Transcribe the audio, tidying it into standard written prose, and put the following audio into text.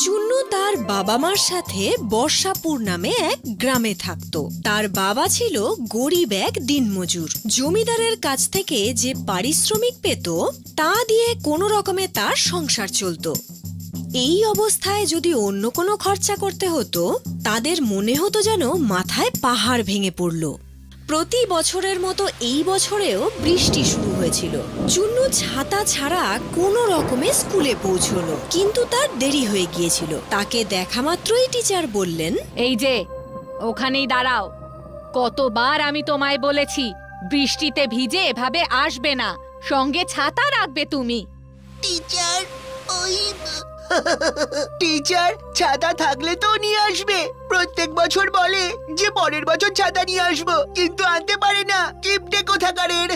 চুন্নু তার বাবা মার সাথে বর্ষাপুর নামে এক গ্রামে থাকতো। তার বাবা ছিল গরিব এক দিনমজুর। জমিদারের কাছ থেকে যে পারিশ্রমিক পেত তা দিয়ে কোনো রকমে তার সংসার চলতো। এই অবস্থায় যদি অন্য কোনো খরচা করতে হতো তাদের মনে হতো যেন মাথায় পাহাড় ভেঙে পড়ল। প্রতি বছরের মতো এই বছরেও বৃষ্টি শুরু হয়েছিল। চুন্নু ছাতা ছাড়া কোনো রকমে স্কুলে পৌঁছলো, কিন্তু তার দেরি হয়ে গিয়েছিল। তাকে দেখা মাত্রই টিচার বললেন, এই যে ওখানেই দাঁড়াও, কতবার আমি তোমায় বলেছি বৃষ্টিতে ভিজে এভাবে আসবে না, সঙ্গে ছাতা রাখবে তুমি। টিচার, টিচার ছাতা থাকলে তো নিয়ে আসবে। প্রত্যেক বছর বলে যে পরের বছর ছাতা নিয়ে আসবো, কিন্তু আনতে পারে না। কিপটে কোথাকারের।